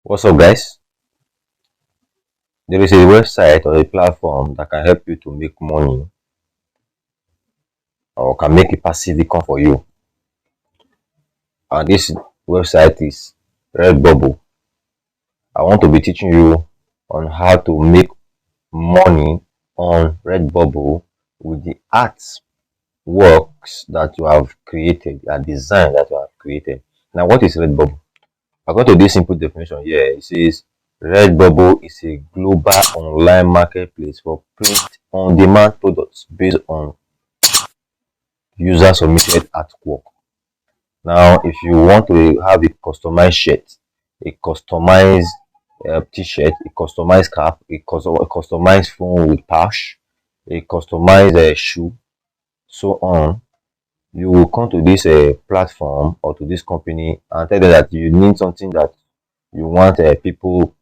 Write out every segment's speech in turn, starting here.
What's up, guys? There is a website or a platform that can help you to make money or can make a passive income for you. And this website is Redbubble. I want to be teaching you on how to make money on Redbubble with the art works that you have created, a design that you have created. Now, what is Redbubble? According to this simple definition here, it says Redbubble is a global online marketplace for print-on-demand products based on user-submitted artwork. Now, if you want to have a customized shirt, a customized t-shirt, a customized cap, a customized phone with pouch, a customized shoe, so on, you will come to this platform or to this company and tell them that you need something that you want people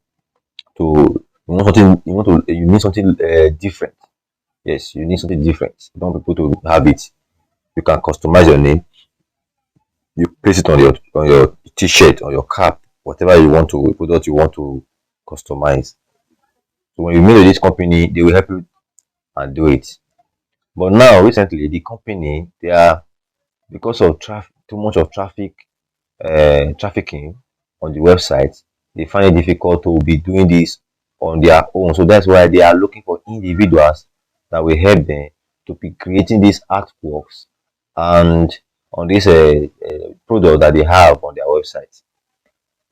to you need something different. Yes, you need something different. You want people to have it. You can customize your name. You place it on your t-shirt, on your cap, whatever you want to product you want to customize. So when you meet with this company, they will help you and do it. But now recently the company, they are, because of too much of trafficking on the website, they find it difficult to be doing this on their own. So that's why they are looking for individuals that will help them to be creating these artworks and on this product that they have on their website.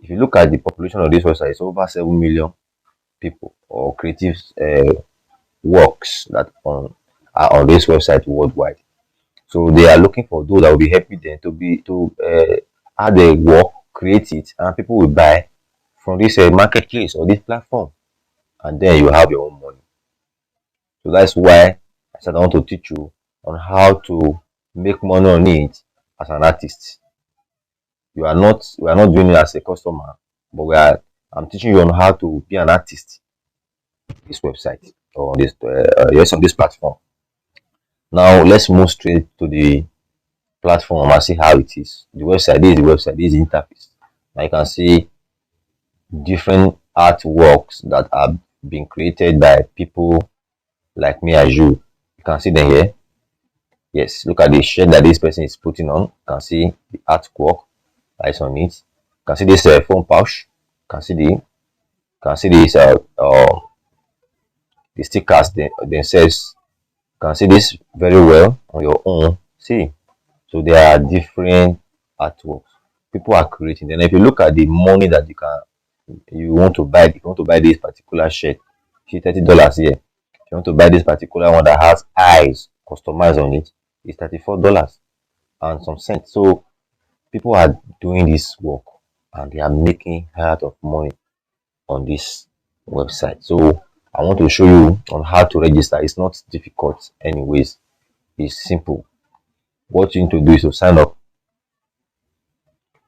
If you look at the population of this website, it's over 7 million people or creative works that are on this website worldwide. So they are looking for those that will be helping them to add a work, create it, and people will buy from this marketplace or this platform, and then you have your own money. So that's why I said I want to teach you on how to make money on it as an artist. We are not doing it as a customer, but I'm teaching you on how to be an artist on this website or on this yes, on this platform. Now let's move straight to the platform and see how it is. The website, this is the website, this is the interface. Now you can see different artworks that are being created by people like me as you. You can see them here. Yes, look at the shirt that this person is putting on. You can see the artwork that is on it. You can see this phone pouch. You can see this the stickers themselves. You can see this very well on your own. See, so there are different artworks people are creating. Then if you look at the money that you want to buy, if you want to buy this particular shirt, see $30 here. If you want to buy this particular one that has eyes customized on it, it's $34 and some cents. So people are doing this work and they are making a lot of money on this website. So I want to show you on how to register. It's not difficult anyways. It's simple. What you need to do is to sign up.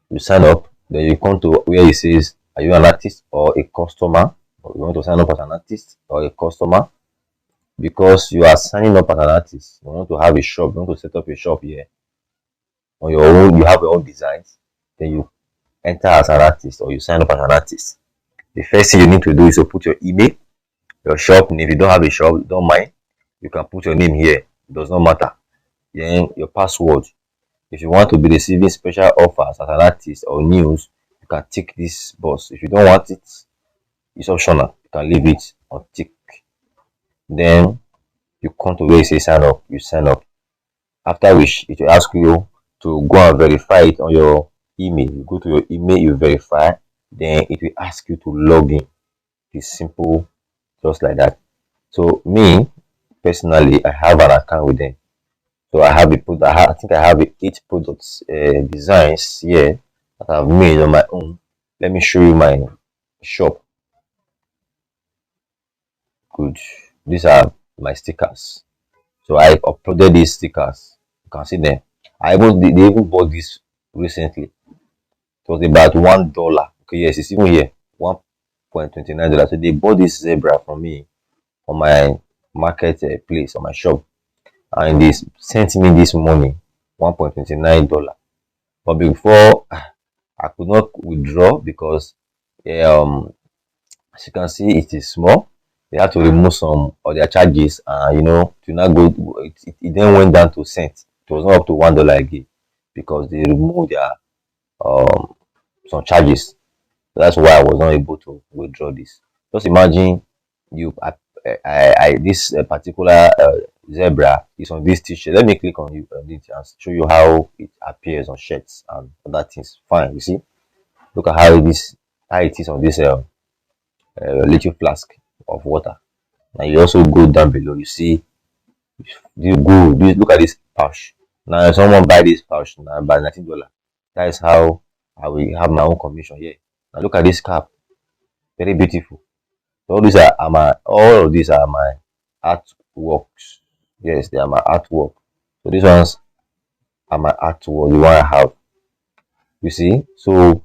You sign up, then you come to where it says, are you an artist or a customer? Or you want to sign up as an artist or a customer? Because you are signing up as an artist, you want to have a shop, you want to set up a shop here on your own, you have your own designs, then you enter as an artist or you sign up as an artist. The first thing you need to do is to put your email, your shop name. If you don't have a shop, don't mind, you can put your name here, it does not matter. Then your password. If you want to be receiving special offers as an artist or news, you can tick this box. If you don't want it, it's optional, you can leave it or tick. Then you come to where it says sign up, you sign up, after which it will ask you to go and verify it on your email. You go to your email, you verify, then it will ask you to log in. It's simple, just like that. So me personally, I have an account with them. So I have I think I have 8 products designs here that I've made on my own. Let me show you my shop. Good. These are my stickers. So I uploaded these stickers. You can see them. They even bought this recently. It was about $1. Okay, yes, it's even here. $1.29. So they bought this zebra from me on my market place, on my shop. And they sent me this money, $1.29. But before I could not withdraw because as you can see, it is small. They had to remove some of their charges, to not go. It then went down to cents. It was not up to $1 again because they removed their um some charges. That's why I was not able to withdraw this. Just imagine you, this particular zebra is on this t-shirt. Let me click on you on it and show you how it appears on shirts and other things. Fine, you see. Look at how it is on this little flask of water. Now you also go down below. You see, look at this pouch. Now if someone buy this pouch now by $19. That is how I will have my own commission here. Now look at this cap, very beautiful. All of these are my artworks. Yes, they are my artwork. So these ones are my artwork, the one I have. You see, so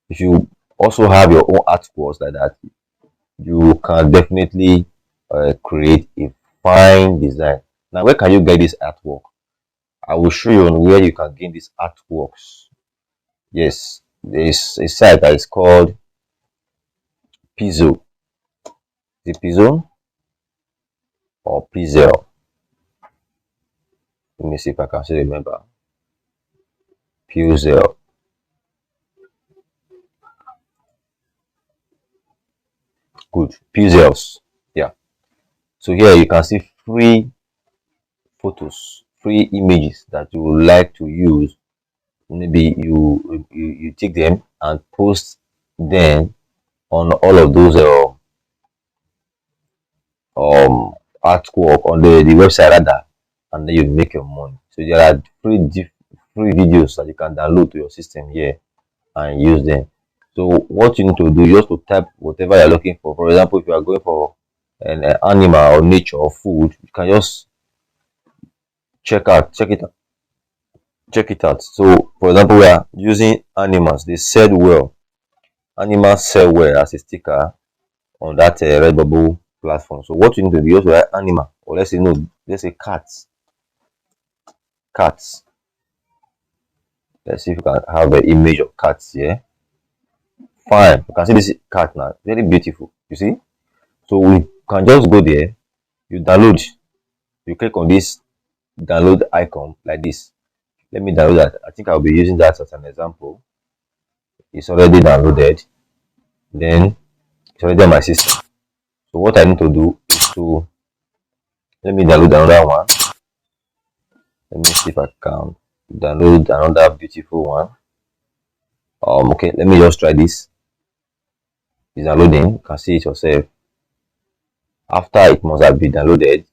if you also have your own artworks like that, you can definitely create a fine design. Now, where can you get this artwork? I will show you on where you can get these artworks. Yes, there's a site that is called Pizzo. The Pizzo or Pizzel. Let me see if I can still remember. Pizzel. Good. Pizzels. Yeah. So here you can see free photos, free images that you would like to use. Maybe you take them and post them on all of those artwork on the website rather, and then you make your money. So there are free videos that you can download to your system here and use them. So what you need to do is just to type whatever you're looking for. For example, if you are going for an animal or nature or food, you can just check it out. So for example, we are using animals. They said well. Animals sell well as a sticker on that Redbubble platform. So what you need to do is also write animal, or let's say no, let's say cats. Cats. Let's see if we can have an image of cats here. Fine. You can see this cat now. Very beautiful. You see? So we can just go there. You download. You click on this download icon like this. Let me download that. I think I'll be using that as an example. It's already downloaded. Then it's already on my system. So what I need to do is to let me download another one. Let me see if I can download another beautiful one. Okay, let me just try this. It's downloading. You can see it yourself. After it must have been downloaded,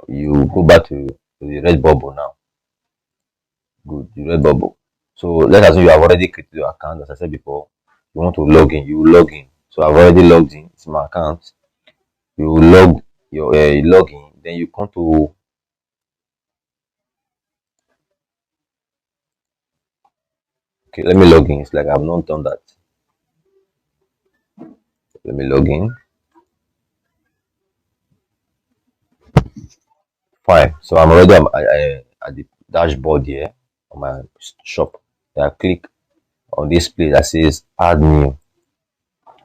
you go back to the Redbubble now. Good, the Redbubble. So let's assume you have already created your account. As I said before, you want to log in, you log in. So I've already logged in. It's my account. You log your login. Then you come to okay. Let me log in. It's like I've not done that. Let me log in. Fine. So I'm already at the dashboard here on my shop. Then I click on this place that says add new.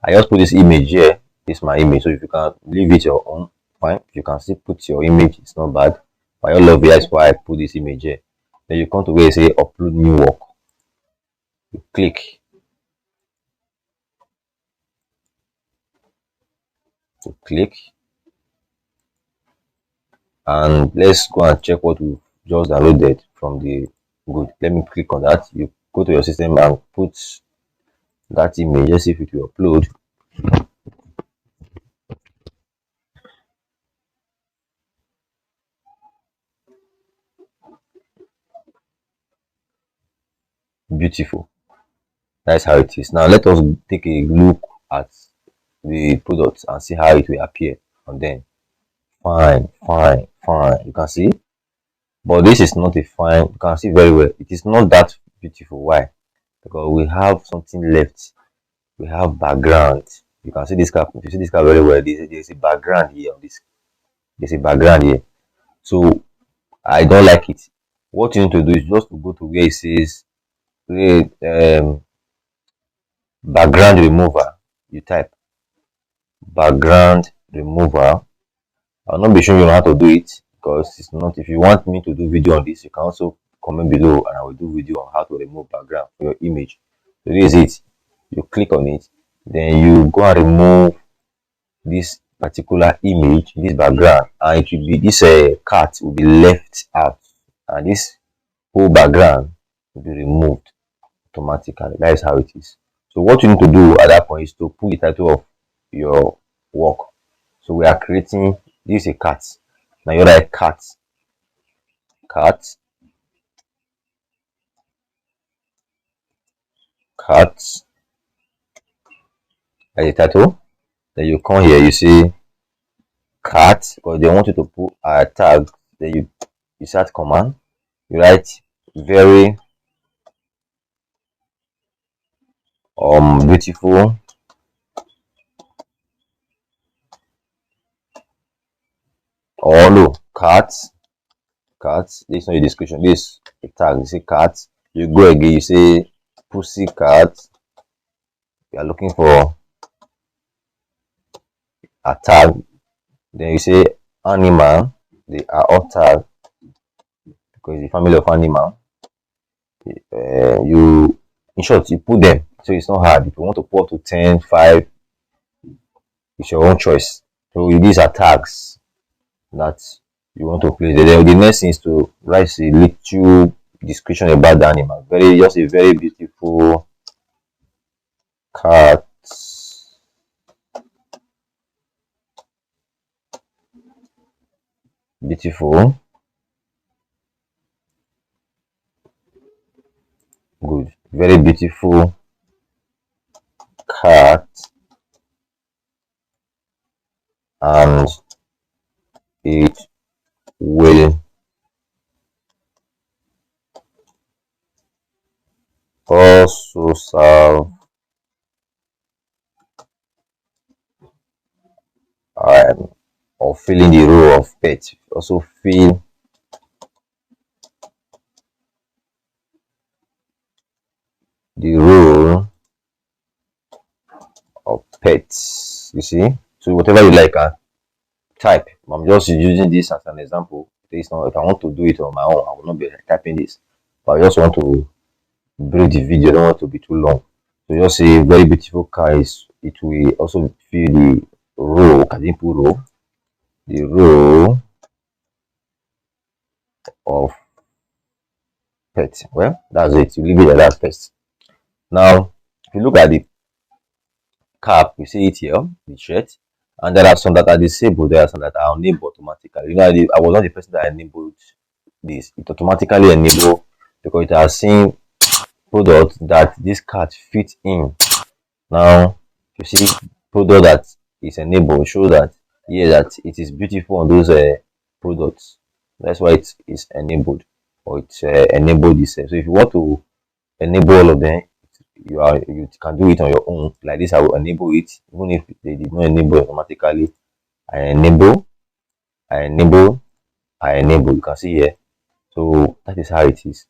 I just put this image here. This is my image. So if you can leave it your own, fine. If you can still put your image, it's not bad. But I love it. That's why I put this image here. Then you come to where you say upload new work. You click. You click. And let's go and check what we just downloaded from the good. Let me click on that. You go to your system and put that image. Let's see if it will upload. Beautiful. That's how it is. Now let us take a look at the product and see how it will appear on them. Fine, fine, fine. You can see, but this is not a fine. You can see very well. It is not that beautiful. Why? Because we have something left. We have background. You can see this cap. If you see this cap very well, there's a background here on this. There's a background here. So I don't like it. What you need to do is just to go to where it says create background remover. You type background remover. I'll not be showing you how to do it because it's not. If you want me to do video on this, you can also comment below and I will do video on how to remove background for your image. So this is it. You click on it, then you go and remove this particular image, this background, and it will be this cat will be left out, and this whole background will be removed automatically. That is how it is. So what you need to do at that point is to put the title of your work. So we are creating this is a cat. Now you write cat, cat, cat as a title. Then you come here, you see cat, because they want you to put a tag. Then you start command. You write very beautiful or no cat. This is not a description, this is a tag. You say cat, you go again, you say pussy cat. You are looking for a tag. Then you say animal, they are all tag because it's a family of animal. You in short you put them, so it's not hard. If you want to put up to 10, 5, it's your own choice. So these are tags that you want to place there. Then the next thing is to write a little description about the animal. Just a very beautiful cat. Beautiful. Good. Very beautiful cat. And it will also serve or filling the role of pet. Also fill the role of pets. You see, so whatever you like, type. I'm just using this as an example. It's not, if I want to do it on my own, I will not be typing this, but I just want to break the video. I don't want to be too long. So just say very beautiful car. It will also fill the row. Can you put row? The row of pet. Well, that's it. You leave it at that first. Now, if you look at the cap, you see it here, the shirt, and there are some that are disabled. There are some that are enabled automatically. You know, I was not the person that enabled this. It automatically enabled because it has seen product that this card fits in. Now, you see product that is enabled show that that it is beautiful on those products. That's why it is enabled, or it's enabled this. So if you want to enable all of them, you can do it on your own. Like this, I will enable it even if they did not enable automatically. I enable. You can see here. So that is how it is.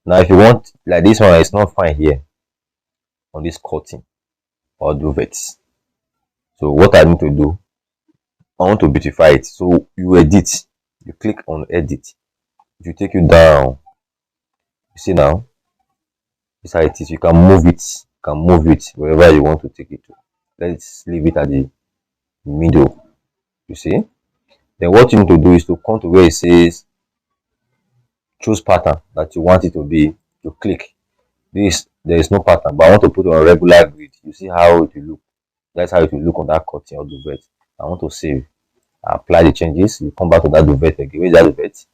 Now, if you want like this one, it's not fine here on this curtain or duvet. So what I need to do, I want to beautify it. So you edit. You click on edit. It will take you down. You see now. This is how it is. You can move it. You can move it wherever you want to take it to. Let's leave it at the middle. You see. Then what you need to do is to come to where it says choose pattern that you want it to be. You click this. There is no pattern, but I want to put it on regular grid. You see how it will look. That's how it will look on that curtain or duvet. I want to save. I apply the changes. You come back to that duvet again. Where is that duvet?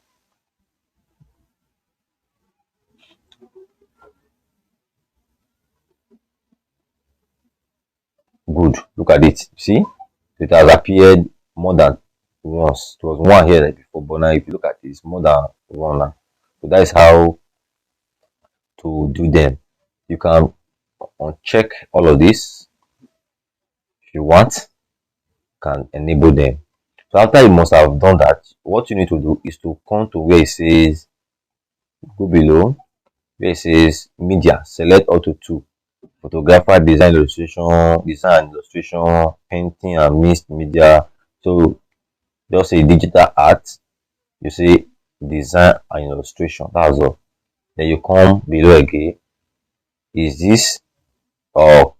Good. Look at it. See, it has appeared more than once. It was one here before, but now if you look at it, it's more than one now. So that is how to do them. You can uncheck all of this if you want. Can enable them. So after you must have done that, what you need to do is to come to where it says go below, where it says media, select auto 2. photographer, design illustration, painting and mixed media. So just say digital art, you say design and illustration. That's all. Then you come below again. Is this or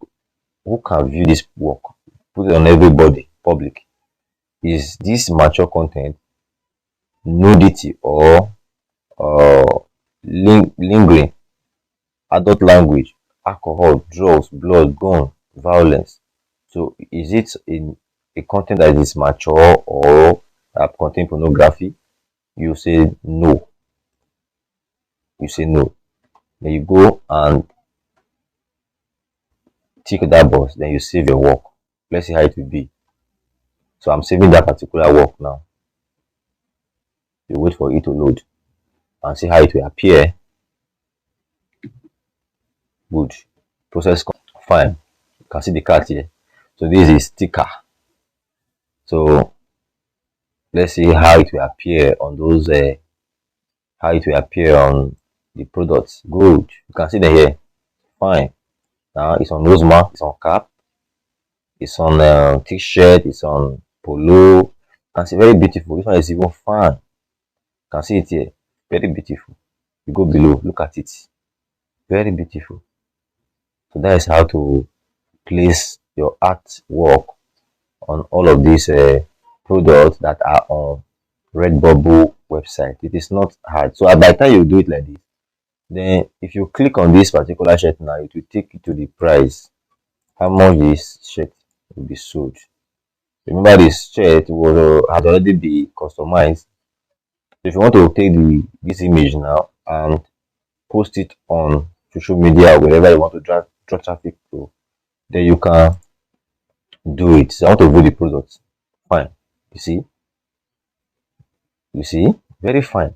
who can view this work? Put it on everybody, public. Is this mature content, nudity, or lingering, adult language, alcohol, drugs, blood, gun, violence? So is it in a content that is mature or that contain pornography? You say no. You say no. Then you go and tick that box. Then you save your work. Let's see how it will be. So I'm saving that particular work now. You wait for it to load and see how it will appear. Good. Process fine. You can see the card here. So this is sticker. So let's see how it will appear on those. How it will appear on the products. Good. You can see them here. Fine. Now it's on nose mark. It's on cap. It's on t-shirt. It's on polo. You can see very beautiful. This one is even fine. You can see it here. Very beautiful. You go below. Look at it. Very beautiful. So that is how to place your artwork on all of these products that are on Redbubble website. It is not hard. So by the time you do it like this, then if you click on this particular shirt now, it will take you to the price, how much this shirt will be sold. Remember, this shirt was had already been customized. So if you want to take this image now and post it on social media or wherever you want to draw traffic to, then you can do it. So I want to view the product. Fine. You see, very fine.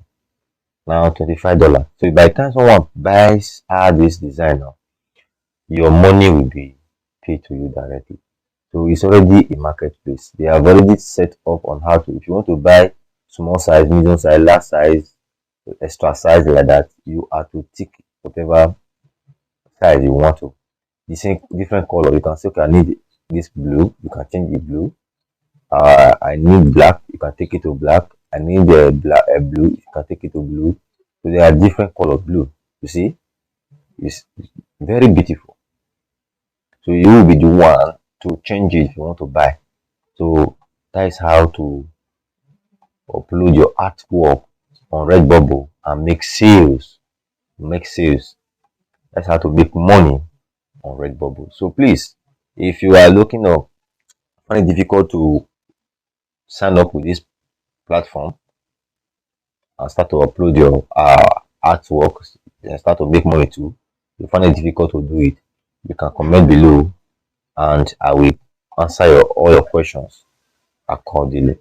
Now $25. So by the time someone buys this design now, your money will be paid to you directly. So it's already a marketplace. They have already set up on how to, if you want to buy small size, medium size, large size, extra size like that, you have to tick whatever size you want to. The same different color. You can say, okay, I need this blue. You can change the blue. I need black. You can take it to black. I need the blue. You can take it to blue. So there are different color blue. You see, it's very beautiful. So you will be the one to change it if you want to buy. So that is how to upload your artwork on Redbubble and make sales. Make sales. That's how to make money on Redbubble. So please, if you are looking up, find it difficult to sign up with this platform and start to upload your artwork and start to make money too, you find it difficult to do it, you can comment below and I will answer all your questions accordingly.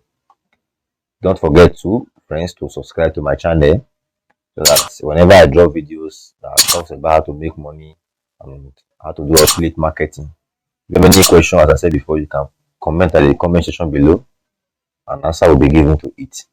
Don't forget to, friends, to subscribe to my channel so that whenever I drop videos that talks about how to make money and how to do affiliate marketing, if you have any question, as I said before, you can comment at the comment section below and answer will be given to it.